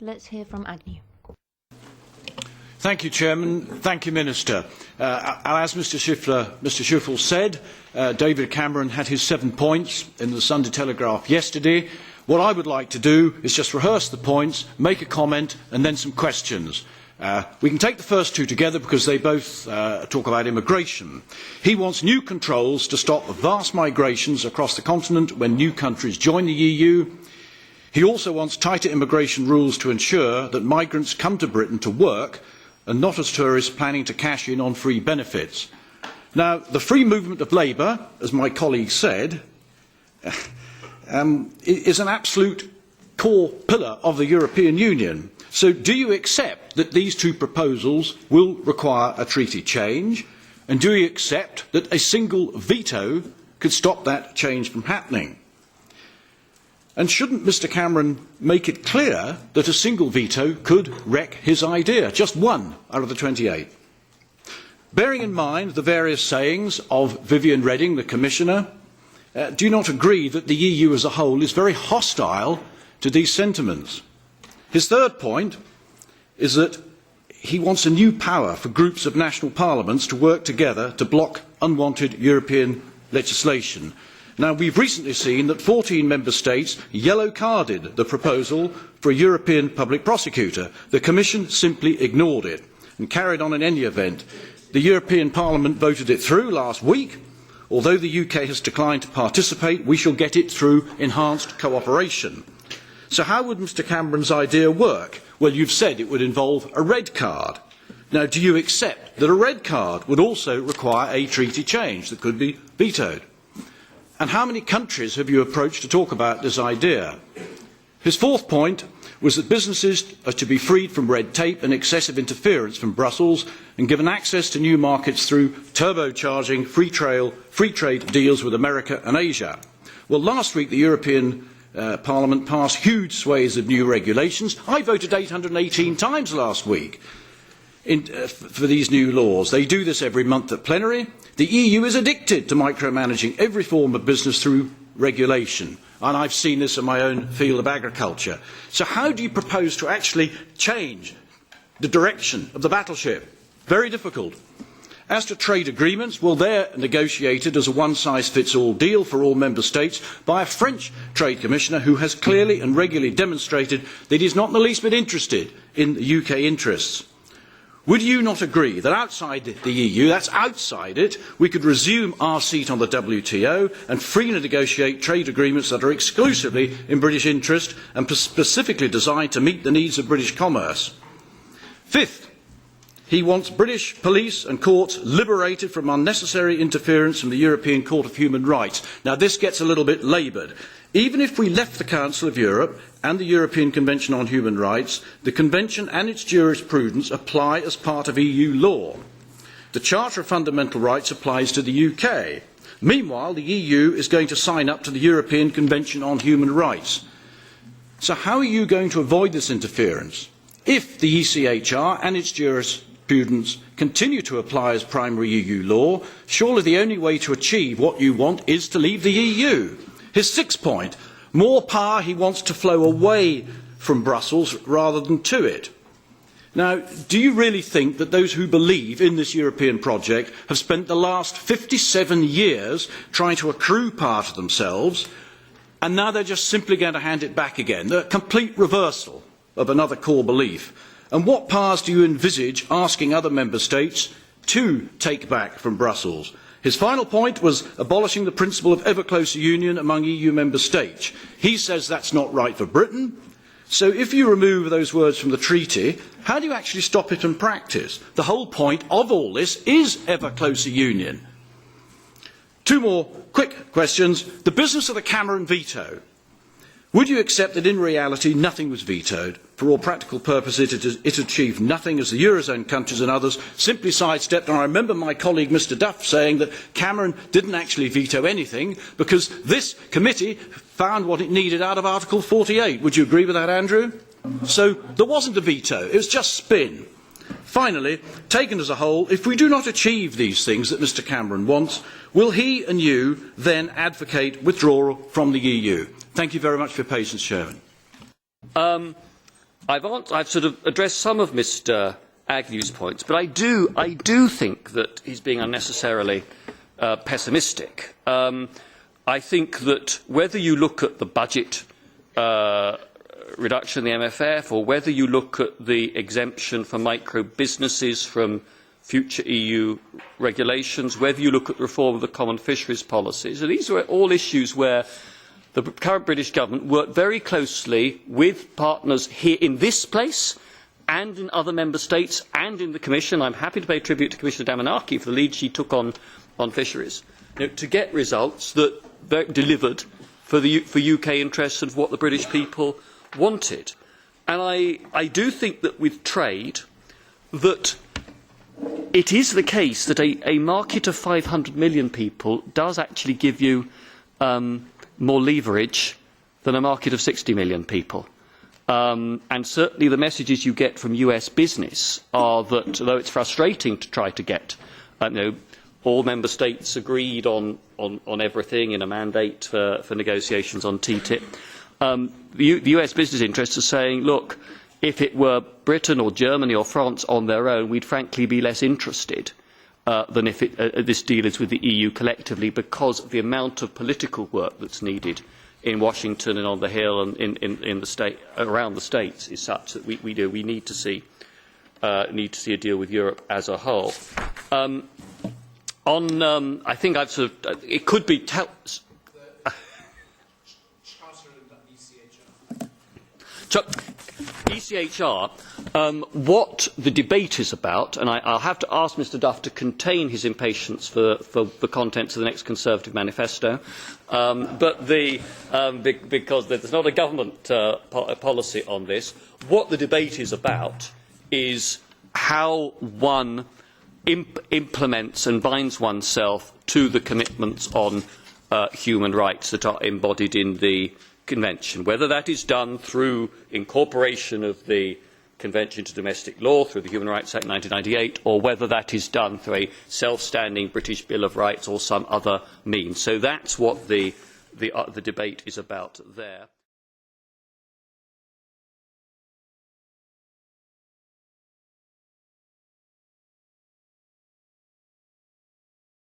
Let's hear from Agnew. Thank you, Chairman. Thank you, Minister. As Mr Schiffel said, David Cameron had his 7 points in the Sunday Telegraph yesterday. What I would like to do is just rehearse the points, make a comment, and then some questions. We can take the first two together because they both talk about immigration. He wants new controls to stop vast migrations across the continent when new countries join the EU. He also wants tighter immigration rules to ensure that migrants come to Britain to work and not as tourists planning to cash in on free benefits. Now, the free movement of labour, as my colleague said, is an absolute core pillar of the European Union. So do you accept that these two proposals will require a treaty change? And do you accept that a single veto could stop that change from happening? And shouldn't Mr Cameron make it clear that a single veto could wreck his idea? Just one out of the 28. Bearing in mind the various sayings of Viviane Reding, the Commissioner, do you not agree that the EU as a whole is very hostile to these sentiments? His third point is that he wants a new power for groups of national parliaments to work together to block unwanted European legislation. Now, we've recently seen that 14 member states yellow-carded the proposal for a European public prosecutor. The Commission simply ignored it and carried on in any event. The European Parliament voted it through last week. Although the UK has declined to participate, we shall get it through enhanced cooperation. So how would Mr Cameron's idea work? Well, you've said it would involve a red card. Now, do you accept that a red card would also require a treaty change that could be vetoed? And how many countries have you approached to talk about this idea? His fourth point was that businesses are to be freed from red tape and excessive interference from Brussels and given access to new markets through turbocharging free trade deals with America and Asia. Well, last week the European Parliament passed huge swathes of new regulations. I voted 818 times last week for these new laws. They do this every month at plenary. The EU is addicted to micromanaging every form of business through regulation. And I've seen this in my own field of agriculture. So how do you propose to actually change the direction of the battleship? Very difficult. As to trade agreements, well, they're negotiated as a one-size-fits-all deal for all member states by a French trade commissioner who has clearly and regularly demonstrated that he is not in the least bit interested in the UK interests. Would you not agree that outside the EU, that's outside it, we could resume our seat on the WTO and freely negotiate trade agreements that are exclusively in British interest and specifically designed to meet the needs of British commerce? Fifth, he wants British police and courts liberated from unnecessary interference from the European Court of Human Rights. Now, this gets a little bit laboured. Even if we left the Council of Europe and the European Convention on Human Rights, the Convention and its jurisprudence apply as part of EU law. The Charter of Fundamental Rights applies to the UK. Meanwhile, the EU is going to sign up to the European Convention on Human Rights. So how are you going to avoid this interference? If the ECHR and its jurisprudence continue to apply as primary EU law, surely the only way to achieve what you want is to leave the EU. His sixth point, more power he wants to flow away from Brussels rather than to it. Now, do you really think that those who believe in this European project have spent the last 57 years trying to accrue power to themselves, and now they're just simply going to hand it back again? The complete reversal of another core belief. And what powers do you envisage asking other member states to take back from Brussels? His final point was abolishing the principle of ever closer union among EU member states. He says that's not right for Britain. So if you remove those words from the treaty, how do you actually stop it in practice? The whole point of all this is ever closer union. Two more quick questions. The business of the Cameron veto. Would you accept that in reality nothing was vetoed? For all practical purposes it achieved nothing as the Eurozone countries and others simply sidestepped. And I remember my colleague Mr Duff saying that Cameron didn't actually veto anything because this committee found what it needed out of Article 48. Would you agree with that, Andrew? So there wasn't a veto, it was just spin. Finally, taken as a whole, if we do not achieve these things that Mr Cameron wants, will he and you then advocate withdrawal from the EU? Thank you very much for your patience, Chairman. I've sort of addressed some of Mr. Agnew's points, but I do think that he's being unnecessarily pessimistic. I think that whether you look at the budget reduction in the MFF, or whether you look at the exemption for micro businesses from future EU regulations, whether you look at the reform of the common fisheries policies, and these are all issues where the current British government worked very closely with partners here in this place and in other member states and in the Commission. I am happy to pay tribute to Commissioner Damanaki for the lead she took on fisheries, to get results that delivered for UK interests and what the British people wanted. And I do think that with trade, that it is the case that a market of 500 million people does actually give you more leverage than a market of 60 million people. And certainly the messages you get from US business are that, although it's frustrating to try to get all member states agreed on everything in a mandate for negotiations on TTIP, the US business interests are saying, look, if it were Britain or Germany or France on their own, we'd frankly be less interested than if this deal is with the EU collectively, because of the amount of political work that's needed in Washington and on the Hill and in the state, around the states, is such that we need to see a deal with Europe as a whole. I think I've sort of it could be ECHR, what the debate is about, and I'll have to ask Mr Duff to contain his impatience for the contents of the next Conservative manifesto, because there's not a government policy on this. What the debate is about is how one implements and binds oneself to the commitments on human rights that are embodied in the Convention, whether that is done through incorporation of the Convention to domestic law through the Human Rights Act 1998, or whether that is done through a self-standing British Bill of Rights or some other means. So that's what the debate is about there.